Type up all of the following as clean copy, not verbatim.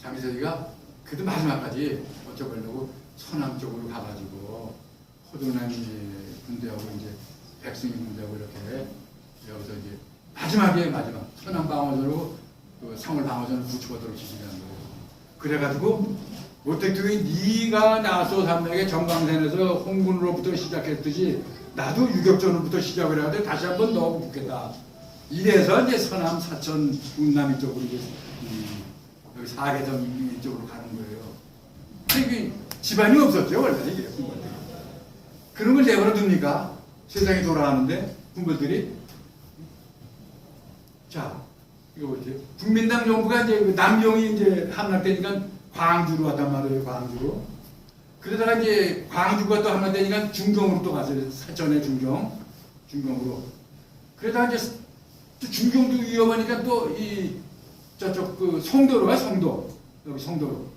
장기석이가 그래도 마지막까지 어쩌려고 서남 쪽으로 가가지고 호동남 군대하고 이제 백승희 군대하고 이렇게 여기서 이제 마지막 서남 방어전으로 그 상월 방어전을 굳히고도록 지시한 거예요. 그래가지고 모택동이 네가 나서 산맥의 정강산에서 홍군으로부터 시작했듯이 나도 유격전으로부터 시작을 해야 돼. 다시 한번 넣어 붙겠다. 이래서 이제 서남 사천 운남 이쪽으로 이제 여기 사계정 이쪽으로 가는 거예요. 이게 집안이 없었죠 원래 이게 군벌들이. 그런 걸 내버려 둡니까? 세상이 돌아가는데 군벌들이. 자 이거 뭐지? 국민당 정부가 이제 남경이 이제 함락되니까 광주로 왔단 말이에요. 광주로. 그러다가 이제 광주가 또 함락되니까 중경으로 또 갔어요. 사천의 중경으로. 그러다가 이제 또 중경도 위험하니까 또 이 저쪽 그 송도로 가 여기 송도로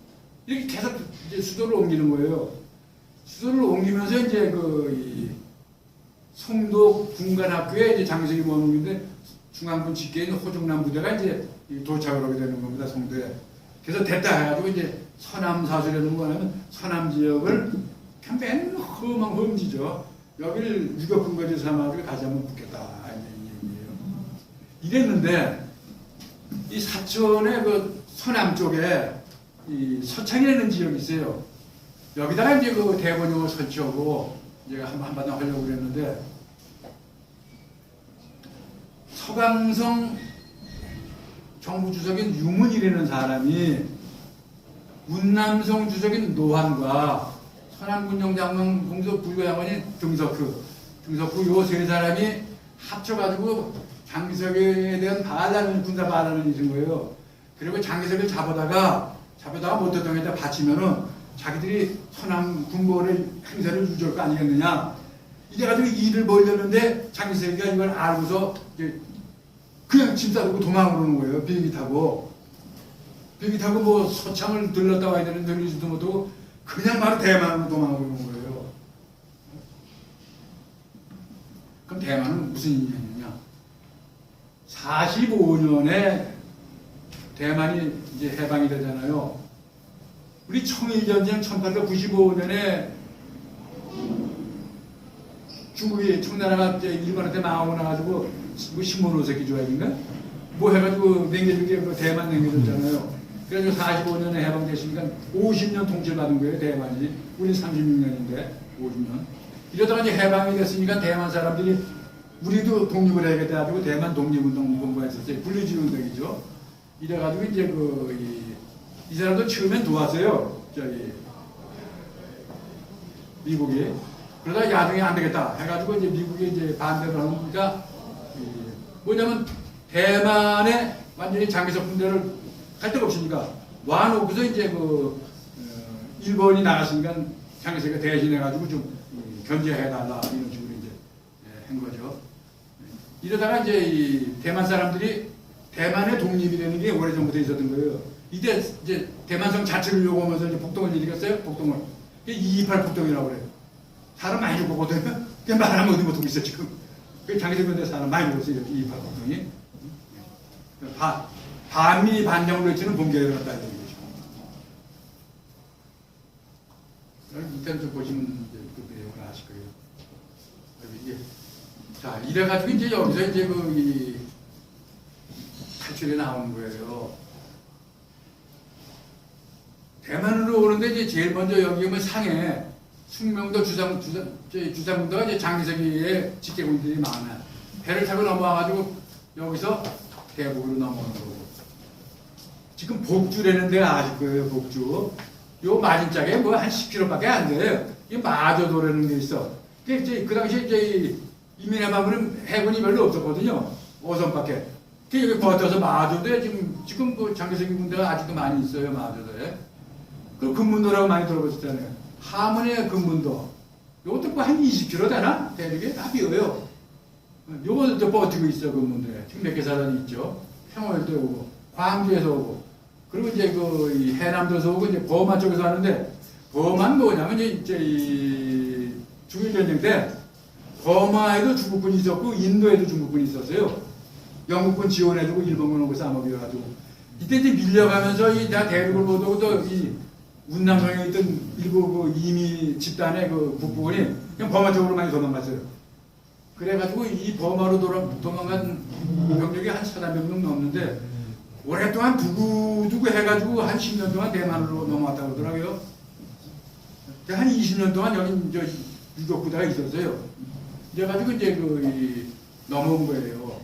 이렇게 계속 이제 수도를 옮기는 거예요. 수도를 옮기면서 이제 이 송도 군관학교에 이제 장기석이 머무는데 중앙군 집계에 있는 호중남 부대가 이제 도착을 하게 되는 겁니다. 송도에. 그래서 됐다 해가지고 이제 서남 사수라는 거 하면 서남 지역을 그냥 맨 험한 험지죠. 여기를 유격근거지 삼아가지고 다시 한번 붙겠다 이런 얘기예요. 이랬는데 이 사천의 그 서남 쪽에 이 서창이라는 지역이 있어요. 여기다가 이제 그 대본용을 설치하고 이제 한바탕 하려고 그랬는데 서강성 정부 주석인 유문이라는 사람이 운남성 주석인 노환과 서남군정 장관 공소 부교장관인 등석후 요 세 사람이 합쳐가지고 장기석에 대한 군사 반란을 일으킨 거예요. 그리고 장기석을 잡아다가 모택동에다 바치면은 자기들이 서남 군벌의 행사를 유지할 거 아니겠느냐. 이래가지고 일을 벌렸는데 장기석이가 이걸 알고서 그냥 짐 싸들고 도망을 오는 거예요. 비행기 타고 뭐 서창을 들렀다 와야 되는데 들리지도 못하고 그냥 바로 대만으로 도망을 오는 거예요. 그럼 대만은 무슨 인연이냐? 45년에 대만이 이제 해방이 되잖아요. 우리 청일전쟁 1895년에 중국이 청나라가 이제 일본한테 망하고 나가지고 뭐 신모노세키 조약인가? 뭐 해가지고 냉겨준 게 대만 냉겨줬잖아요. 그래서 45년에 해방됐으니까 50년 통치를 받은 거예요, 대만이. 우리 36년인데, 50년. 이러다가 이제 해방이 됐으니까 대만 사람들이 우리도 독립을 해야겠다 가지고 대만 독립운동 공부했었어요. 분리주의 운동이죠. 이래가지고 이제 이 사람도 처음엔 도왔어요. 미국이. 그러다가 야중에 안 되겠다 해가지고 이제 미국이 이제 반대를 하니까 뭐냐면 대만에 완전히 장기석 군대를 갈 데가 없으니까 와놓고서 이제 일본이 나갔으니까 장기석이 대신해가지고 좀 견제해달라 이런 식으로 이제 한 거죠. 이러다가 이제 이 대만 사람들이 대만의 독립이 되는 게 오래전부터 있었던 거예요. 이때 이제 대만성 자체를 요구하면서 이제 폭동을 일으켰어요. 폭동을. 228 폭동이라고 그래요. 사람 많이 죽었거든요. 그냥 말하면 어디 못하고 있어 지금. 장기석 군대 사람 많이 죽었어요. 228 폭동이. 반미 반정으로 치는 붕괴를 갖다 이런 거죠. 인터넷 좀 보시면 이제 그 내용을 아실 거예요. 이게 자 이래가지고 이제 여기서 이제 이 탈출이 나오는 거예요. 대만으로 오는데 이제 제일 먼저 여기 오면 상해 숙명도 주상군도가 이제 장기석이의 직계군들이 많아요. 배를 타고 넘어와가지고 여기서 대북으로 넘어오는 거고. 지금 복주라는 데가 아실 거예요, 복주. 요 맞은짝에 뭐 한 10km밖에 안 돼요. 이 마저도라는 게 있어. 그 당시에 이제 이민해방은 해군이 별로 없었거든요. 5선밖에. 여기 버텨서 마저도에 지금 그 장기석이 군대가 아직도 많이 있어요, 마저도에. 그 금문도라고 많이 들어보셨잖아요. 하모니의 금문도. 요것도 뭐 한 20km 되나? 대륙에 다 비어요. 요것도 버티고 있어, 금문도에. 지금 몇 개 사단이 있죠. 평월도 오고, 광주에서 오고. 그리고 이제 이 해남도에서 오고 이제 버마 쪽에서 하는데 버마는 뭐냐면 이제 이 중일전쟁 때 버마에도 중국군이 있었고 인도에도 중국군이 있었어요. 영국군 지원해주고 일본군 오고 싸먹여가지고 이때 이제 밀려가면서 내가 대륙을 못 오고 또 이 운남성에 있던 일부 그 이미 집단의 그 북부군이 그냥 버마 쪽으로 많이 도망갔어요. 그래가지고 이 버마로 도망간 병력이 한 4,000명 넘는데 오랫동안 두고두고 해가지고 한 10년 동안 대만으로 넘어왔다고 그러더라고요. 한 20년 동안 여기 저 유격부대가 있었어요. 그래가지고 이제 넘어온 거예요.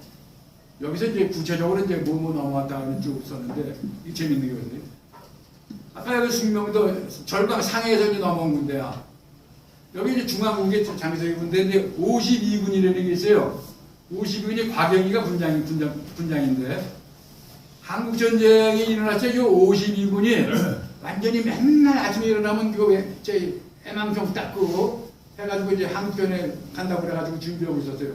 여기서 이제 구체적으로 이제 뭐 넘어왔다는 쭉 썼는데 이게 재밌는 거거든요. 아까 여기 숙명도 절강 상해에서 이제 넘어온 군대야. 여기 이제 중앙국의 장기석이 군대 이제 52군이라는 게 있어요. 52군이 과경이가 군장인데 한국 전쟁이 일어났죠. 이 52군이 완전히 맨날 아침에 일어나면 그거 저희 해망성 닦고 해가지고 이제 한국전에 간다고 그래가지고 준비하고 있었어요.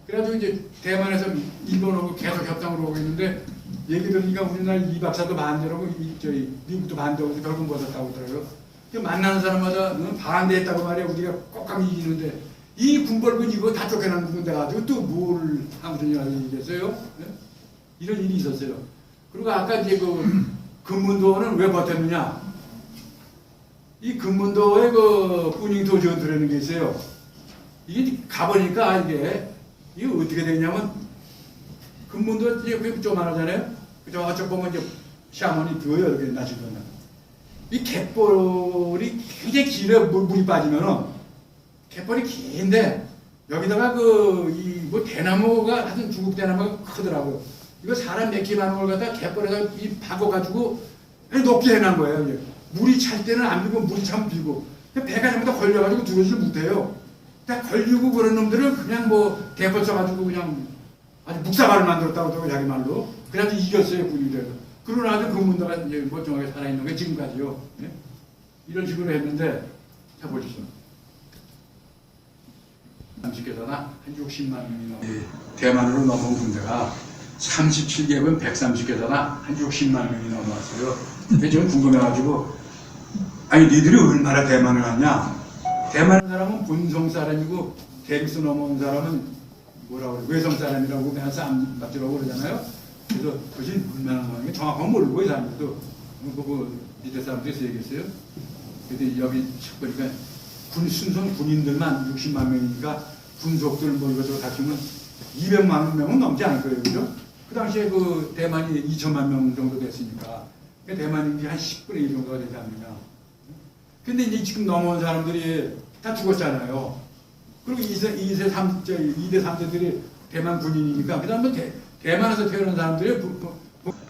그래가지고 이제 대만에서 일본하고 계속 협상을 하고 있는데 얘기 들으니까 우리나라 이 박사도 반대라고 저희 미국도 반대하고 결국 벗었다고 그러더라고요. 만나는 사람마다 반대했다고 말이야. 우리가 꼭하면 이기는데 이 군벌군 이거 다 쫓겨난 군대 가지고 또 뭘 한국전쟁을 얘기했어요? 네? 이런 일이 있었어요. 그리고 아까 이제 금문도는 왜 버텼느냐? 이 금문도에 뿌닝토 전투라는 게 있어요. 이게 가보니까 이게 어떻게 되냐면 금문도 이제 조만하잖아요. 저쪽 보면 이제 샤먼이 비어요. 이렇게 나시거나. 이 갯벌이 굉장히 길어. 물이 빠지면은 갯벌이 긴데 여기다가 뭐 대나무가 하여튼 중국 대나무가 크더라고요. 이거 사람 몇 개 많은 걸 갖다 갯벌에다 박아가지고 높게 해놓은 거예요. 이제. 물이 찰 때는 안 비고 물이 차면 비고 배가 전부 다 걸려가지고 들어오지 못해요. 다 걸리고 그런 놈들은 그냥 대벌 써가지고 그냥 아주 묵사발을 만들었다고 하더라고 자기 말로. 그래가지고 이겼어요 군인들. 그러고 나서 그 문도가 이제 멀쩡하게 살아있는 게 지금까지요. 네? 이런 식으로 했는데 자 보시죠. 30개사나 한 60만 명이 넘는 대만으로 넘어온 군대가 37개군 130개사나 한 60만 명이 넘어왔어요. 근데 저는 궁금해가지고 아니 니들이 얼마나 대만을 갔냐? 대만 사람은 본성 사람이고 대륙에서 넘어온 사람은 뭐라고 그래? 외성 사람이라고 그냥 쌈박지라고 그러잖아요. 그래서 그것이 얼마나 넘어온 게 정확하게 모르고 이 사람들도 밑에 사람들이 얘기했어요. 근데 여기 보니까 순선 군인들만 60만 명이니까 군속들 이것저것 다 치면 200만 명은 넘지 않을 거예요. 그죠? 그 당시에 대만이 2천만 명 정도 됐으니까 대만이 한 10분의 1 정도가 되지 않느냐. 근데 이제 지금 넘어온 사람들이 다 죽었잖아요. 그리고 2대 3세들이 대만 군인이니까 그 다음에 대만에서 태어난 사람들이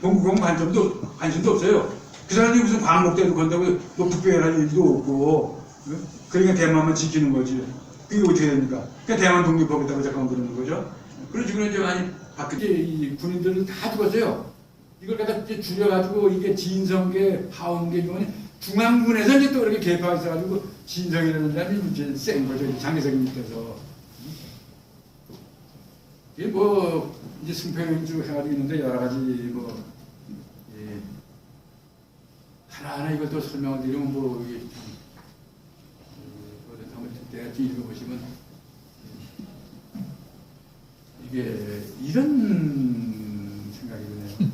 본국공 관심도 없어요. 그 사람들이 무슨 광복대도 건다고 북배라는 일도 없고 그러니까 대만만 지키는 거지. 그게 어떻게 됩니까? 그러니까 대만 독립하겠다고 잠깐 그러는 거죠. 그런 식으로 이제 많이 바뀌었지. 이 군인들은 다 죽었어요. 이걸 갖다 줄여가지고 이게 진성계, 하원계 이거는 중앙군에서 이제 또 이렇게 개파가 있어가지고 진성이라는 사람이 이제 센 거죠. 장개석이 밑에서. 이게 이제 승패일주 해가지고 있는데 여러 가지 예. 하나하나 이걸 또 설명을 드리면 이게 한번 대략 읽어보시면 이게 이런 생각이 드네요.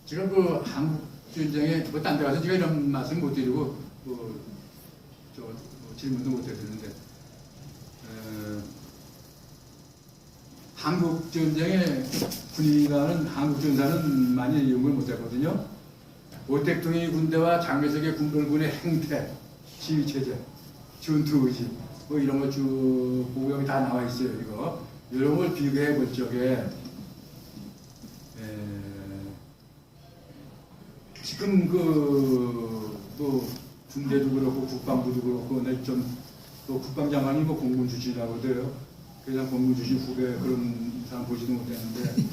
지금 한국전쟁에 딴 데 가서 제가 이런 말씀 못 드리고 질문도 못 드리는데 한국전쟁의 군인이라는 한국전사는 많이 이용을 못했거든요. 오택동의 군대와 장개석의 군벌군의 행태, 지휘체제, 전투의지 이런 거 쭉 보고 여기 다 나와 있어요. 이런 걸 비교해 볼 적에 지금 군대도 그렇고 국방부도 그렇고 또 국방장관이 공군 출신이라고 하더라고요. 그냥 공군 출신 후배 그런 사람 보지도 못했는데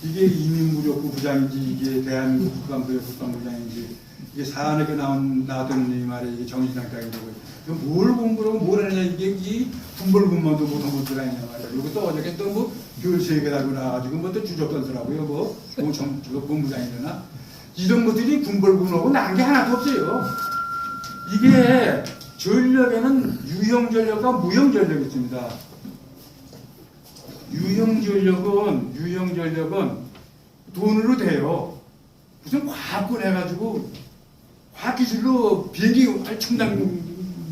이게 이민무력부 부장인지 이게 대한민국 국방부의 국방부장인지 이게 사안에게 나왔던 이 말에 이게 정신상탁이라고 뭘 공부를 하고 뭘 하냐 이게 이 군벌군만도 못한 것들 아니냐 말이야. 여기 또 어저께 또 교육 세개 달고 나와가지고 또 주접던더라고요. 본부장이려나 이런 것들이 군벌군하고 나은 게 하나도 없어요. 이게 전력에는 유형전력과 무형전력이 있습니다. 유형전력은 돈으로 돼요. 무슨 과학군 해가지고 과학기술로 비행기 첨단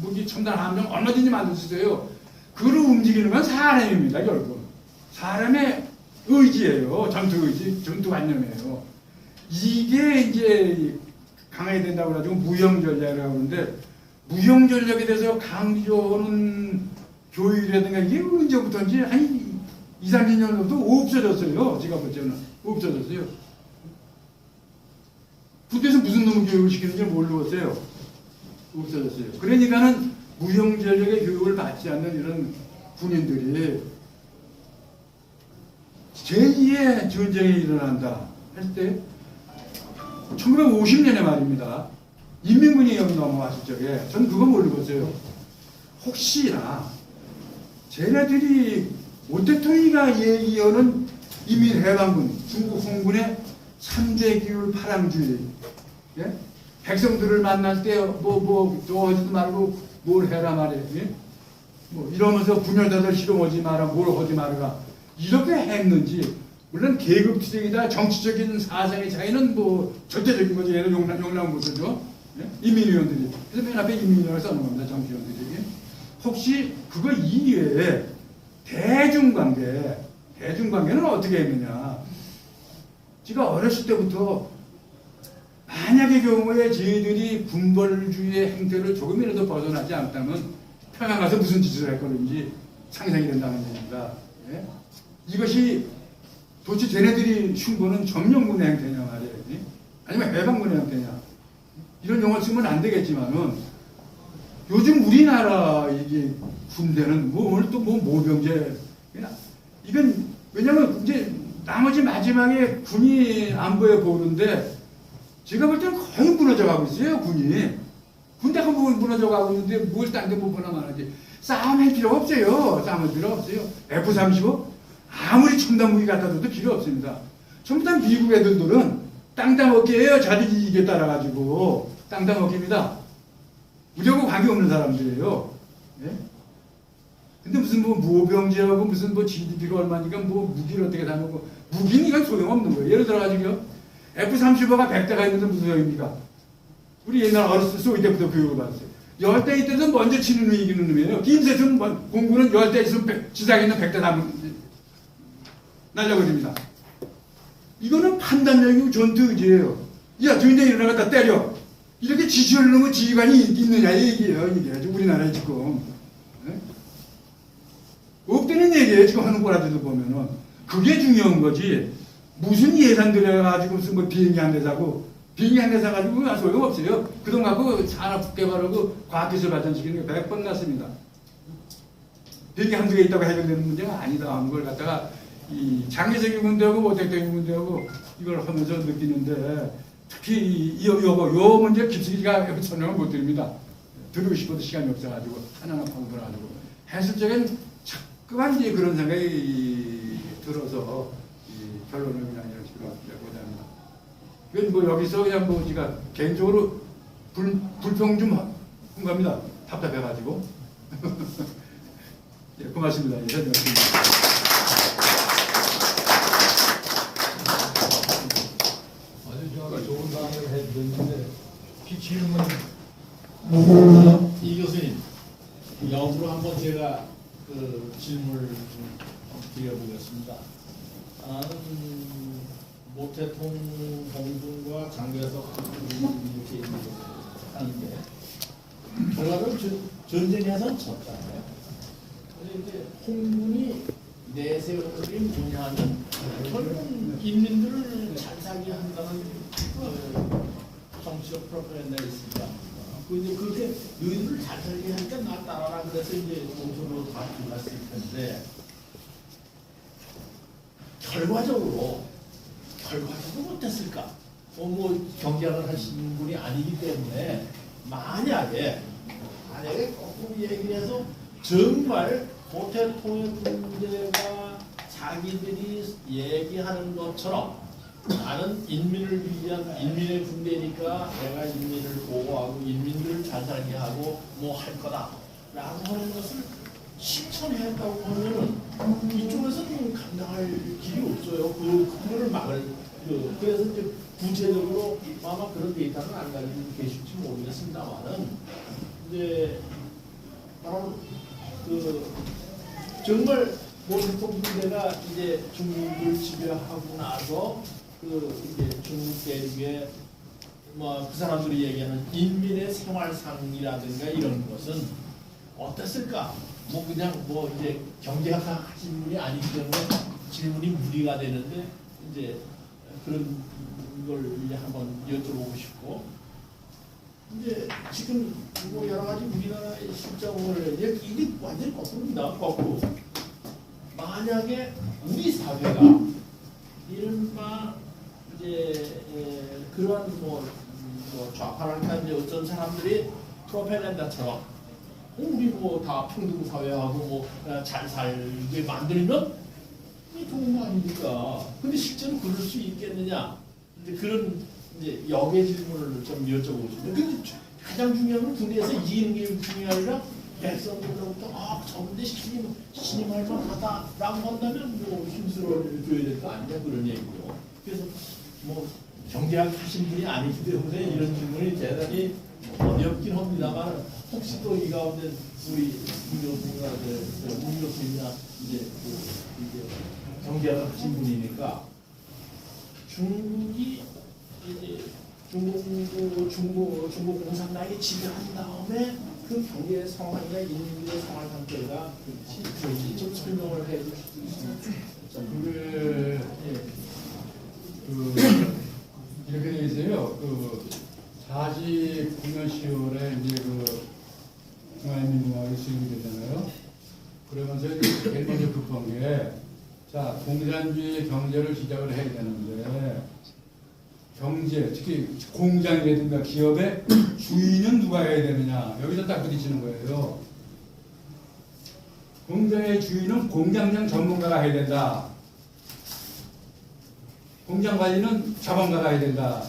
무기 첨단 함정 얼마든지 만들 수 있어요. 그걸 움직이는 건 사람입니다. 결국 사람의 의지예요. 전투 의지, 전투관념이에요. 이게 이제 강해야 된다고 해가지고 무형전략이라고 하는데, 무형전략에 대해서 강조하는 교육이라든가 이게 언제부터인지 한 2, 30년 정도 없어졌어요. 제가 볼 때는 없어졌어요. 군대에서 무슨 놈의 교육을 시키는지 모르겠어요. 없어졌어요. 그러니까는 무형전략의 교육을 받지 않는 이런 군인들이 제2의 전쟁이 일어난다 할 때 1950년에 말입니다. 인민군이 여기 넘어왔을 적에 저는 그거 모르겠어요. 혹시나 쟤네들이 오태통이가 얘기하는 인민해방군, 중국 홍군의 3대 기울 파랑주의, 예? 백성들을 만날 때 또 하지도 말고 뭘 해라 말이에요. 예? 뭐 이러면서 분열자들 실험하지 마라, 뭘 하지 마라, 이렇게 했는지. 물론 계급투쟁이다 정치적인 사상의 차이는 뭐 절대적인 거죠. 얘는 용납 못하죠. 예? 인민위원들이. 그래서 맨 앞에 인민위원을 써놓은 겁니다. 정치위원들이. 혹시 그거 이외에 대중관계는 어떻게 했느냐. 제가 어렸을 때부터 만약의 경우에 저희들이 군벌주의의 행태를 조금이라도 벗어나지 않다면 평양 가서 무슨 짓을 할 건지 상상이 된다는 얘기입니다. 예? 이것이 도대체 쟤네들이 흉보는 점령군의 행태냐 말이에요. 아니면 해방군의 행태냐. 이런 용어 쓰면 안 되겠지만은 요즘 우리나라 이게 군대는 오늘 또 모병제, 이건 왜냐면 이제 나머지 마지막에 군이 안보에 보는데 제가 볼 때는 거의 무너져 가고 있어요. 군대가 무너져 가고 있는데 뭘 딴 데 못 보나 말하지. 싸움할 필요가 없어요. 싸움할 필요 없어요. F-35 아무리 첨단 무기 갖다 줘도 필요 없습니다. 전부 다 미국 애들은 땅땅어깨예요. 자기 이익에 따라 가지고 땅땅어깨입니다. 우리하고 관계없는 사람들이에요. 예? 근데 무슨 모병제하고 무슨 GDP가 얼마니까 무기를 어떻게 사놓고, 무기는 이건 소용없는 거예요. 예를 들어가지고요, F-35가 100대가 있는데 무슨 소용입니까? 우리 옛날 어렸을 때 소위 때부터 교육을 받았어요. 10대 있대도 먼저 치는 놈이 이기는 놈이에요. 김세준 공군은 10대 있으면 지상에 있는 100대 다 날려버립니다. 이거는 판단력이고 전투 의지예요. 야, 전쟁 일어나갔다 때려. 이렇게 지시를 넣으면 지휘관이 있느냐 얘기예요. 이게 우리나라에 지금. 네? 없다는 얘기예요. 지금 하는 거라도 보면은. 그게 중요한 거지. 무슨 예산 들여가지고 무슨 비행기 한 대 사고, 비행기 한 대 사가지고 소용없어요. 그돈 갖고 산업 개발하고 과학기술 발전시키는 게 100번 낫습니다. 비행기 한두 개 있다고 해결되는 문제가 아니다 하는 걸 갖다가 이 장기적인 문제하고 모색적인 문제하고 이걸 하면서 느끼는데, 특히 요 문제 깊숙이가 여기 설명을 못 드립니다. 들으고 싶어도 시간이 없어가지고 하나하나 파고 들어가지고 했을 적엔 자꾸만 이제 그런 생각이 들어서 이 결론을 그냥 이런 식으로 내고자 합니다. 그건 여기서 그냥 제가 개인적으로 불평 좀 한 겁니다. 답답해가지고. 예, 고맙습니다. 예, 설명했습니다. 좋은 답을 해드렸는데 질문 이 교수님 역으로 한번 제가 그 질문을 좀 드려보겠습니다. 모태통 홍군과 장개석 이렇게 하는데 결과적으로 전쟁에서는 졌잖아요. 근데 이제 홍군이 내세우는 뭐냐면 결국은 인민들을 잘 살게 한다는 정치적 프로파간다가 있습니다. 근데 그렇게 너희들을 잘 살게 하니까 나 따라라 그래서 이제 공소로 다 들어갔을 텐데 결과적으로 어땠을까? 경쟁을 하시는 분이 아니기 때문에 만약에 거꾸로 얘기해서 정말 모태통의 문제가 자기들이 얘기하는 것처럼 나는 인민을 위한 인민의 군대니까 내가 인민을 보호하고 인민들을 잘 살게 하고 할 거다 라고 하는 것을 실천했다고 하면은 이쪽에서는 감당할 길이 없어요. 그거를 막을 그래서 이제 구체적으로 아마 그런 데이터는 안 가지고 계실지 모르겠습니다만은 이제 바로 정말 모태통 군대가 이제 중국을 지배하고 나서 이제 중국 대륙에 그 사람들이 얘기하는 인민의 생활상이라든가 이런 것은 어땠을까? 그냥 이제 경제학 하신 분이 아니기 때문에 질문이 무리가 되는데 이제 그런 걸 이제 한번 여쭤보고 싶고 이제 지금 여러 가지 우리나라의 실정을 이게 완전히 거꾸로입니다. 거꾸로. 만약에 우리 사회가 이른바 이제 그러한 좌파랄까 이제 어떤 사람들이 프로파간다처럼 우리 다 평등 사회하고 잘 살게 만들면 이게 좋은 거 아닙니까? 근데 실제로 그럴 수 있겠느냐? 이제 그런 이제 역의 질문을 좀 여쭤보고 싶어요. 근데 가장 중요한 건 군대에서 이기는 게 중요하니라 백성들로부터 저분들 신임 할 만하다라고 한다면 힘쓸어 줘야 될 거 아니냐 그런 얘기고. 그래서 경제학 하신 분이 아니기 때문에 이런 질문이 대단히 어렵긴 합니다만 혹시 또 이 가운데 우리 문 교수님이나 이제 경제학 하신 분이니까 중국이 이제 중국 공산당이 지배한 다음에 그 경제 상황이나 인민의 상황 상태가 좀 설명을 해 주실 수 있습니까? 이렇게 되어 있어요. 49년 10월에 이제 중화인민공화국이 수립이 되잖아요. 그러면서 이제 제일 먼저 급한 게, 공산주의 경제를 시작을 해야 되는데, 경제, 특히 공장이라든가 기업의 주인은 누가 해야 되느냐, 여기서 딱 부딪히는 거예요. 공장의 주인은 공장장 전문가가 해야 된다. 공장 관리는 자본가가 해야 된다.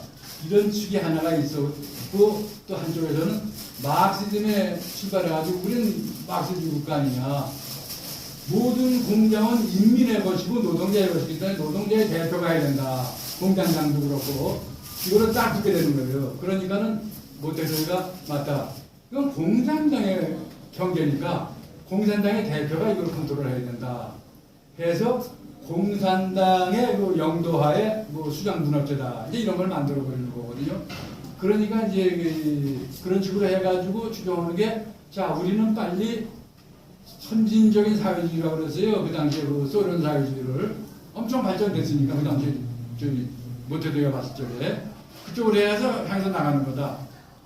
이런 축이 하나가 있었고, 또 한쪽에서는 마르크시즘에 출발해가지고 우리는 마르크시즘 국가 아니냐. 모든 공장은 인민의 것이고 노동자의 것이기 때문에 노동자의 대표가 해야 된다. 공장장도 그렇고 이거를 딱 붙게 되는 거예요. 그러니까는 모태소리가 맞다. 이건 공산당의 경제니까 공산당의 대표가 이걸 컨트롤해야 된다. 해서 공산당의 영도하에 수장분업제다. 이제 이런 걸 만들어 버리는 거거든요. 그러니까 이제 그런 식으로 해가지고 추정하는 게, 우리는 빨리 선진적인 사회주의라고 그랬어요. 그 당시에 소련 사회주의를 엄청 발전됐으니까 그 당시에 모태도가 봤을 적에 그쪽으로 해서 향해서 나가는 거다.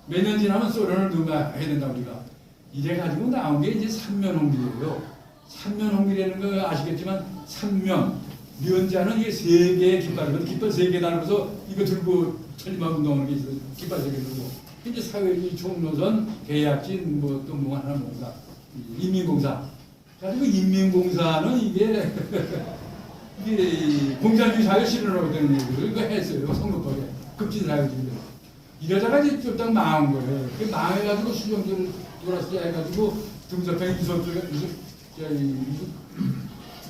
몇 년 지나면 소련을 누가 해야 된다 우리가. 이래가지고 나온 게 이제 삼면홍길이에요. 삼면홍길이라는 거 아시겠지만 삼면 면자는 이게 세 개의 깃발이거든. 깃발 세 개 달고서 이거 들고 천리만 운동하는 게 있어요. 깃발 세 개 들고. 이제 사회주의 총노선, 계약진, 또 하나 뭔가 인민공사. 그래가지고 인민공사는 이게 공산주의 사회 실현하고 되는 얘기를 이거 했어요. 선거법에. 급진사회주의. 이러다가 이제 좀 딱 망한 거예요. 그 망해가지고 수정들을 돌아서 해가지고 등서평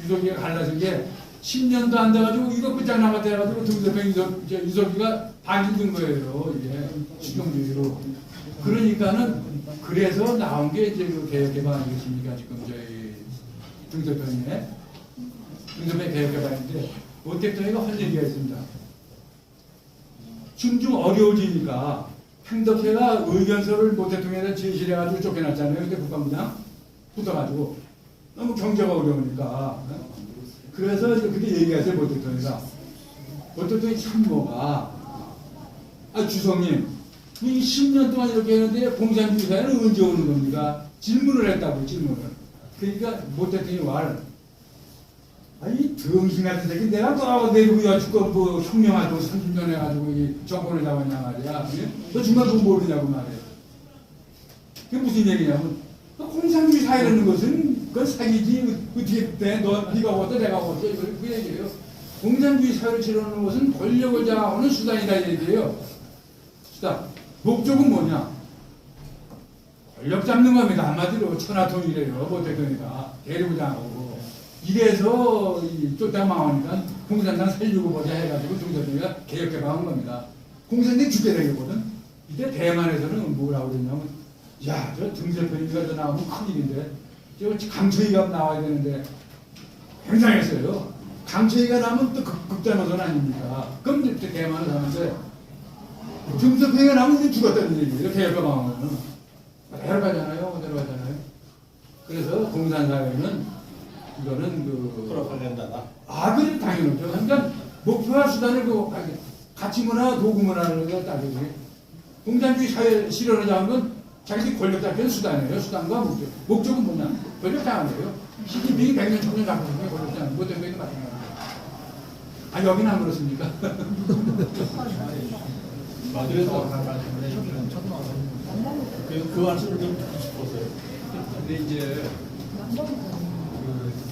유석이가 갈라진 게 10년도 안 돼가지고 이거 끝장나가 돼가지고 등서평 유석이가 반기든 거예요. 이게 수정주의로. 그러니까는 그래서 나온 게 이제 그 개혁개발 아니겠습니까? 지금 저희 등서평에. 등서평 개혁개발인데 모택동이가 할 얘기가 있습니다. 중 어려워지니까 행덕회가 의견서를 모택동에다 제시를 해가지고 쫓겨났잖아요. 그때 국방부장 붙어가지고 너무 경제가 어려우니까. 그래서 그때 얘기하세요. 모택동에서. 모택동의 참모가 주성님 이 10년 동안 이렇게 했는데 공산주의 사회는 언제 오는 겁니까? 질문을 했다고 질문을. 그러니까 모택동이 이 등신 같은 새끼 내가 또 내리고 여축고 혁명하고 30년 해가지고 이 정권을 잡았냐 말이야. 너 정말 그거 모르냐고 말이야. 그게 무슨 얘기냐면 공산주의 사회라는 것은 그건 사기지. 어떻게 돼? 네가 어떠 내가 어떠 그 얘기예요. 공산주의 사회를 치르는 것은 권력을 장악하는 수단이다 이 얘기예요. 수단. 목적은 뭐냐? 권력 잡는 겁니다. 한마디로 천하통일이래요. 모태동이가 데리고 장하고. 이래서 쫓다 망하니까 공산당 살리고 보자 해가지고 중대통령이 개혁개방한 겁니다. 공산당이 죽여내거든. 이때 대만에서는 뭐라고 그러냐면, 야, 저 등세표기가 저 나오면 큰일인데, 저 강초이가 나와야 되는데, 굉장했어요. 강초이가 나오면 또 극단호선 아닙니까? 그럼 이제 대만을 하는데, 등세표기가 나오면 우리 죽었다는 얘기예요. 개혁개방하면. 내려가잖아요. 내려가잖아요. 그래서 공산사회는 이거는 프로파간다다. 그래 당연하죠. 그러니까 목표와 수단을 가치 문화, 도구 문화를 따지고 공산주의 사회 실현을 하는 건 자기들이 권력 잡기는 수단이에요. 수단과 목적. 목적은 뭐냐? 권력 장악이에요 시진핑이 100년, 1000년 잡고 있는 게 권력 장악. 뭐 때문에 마찬가지예요. 여기는 안 그렇습니까? 그래서 그 말씀을 좀 듣고 싶었어요. 근데 이제 그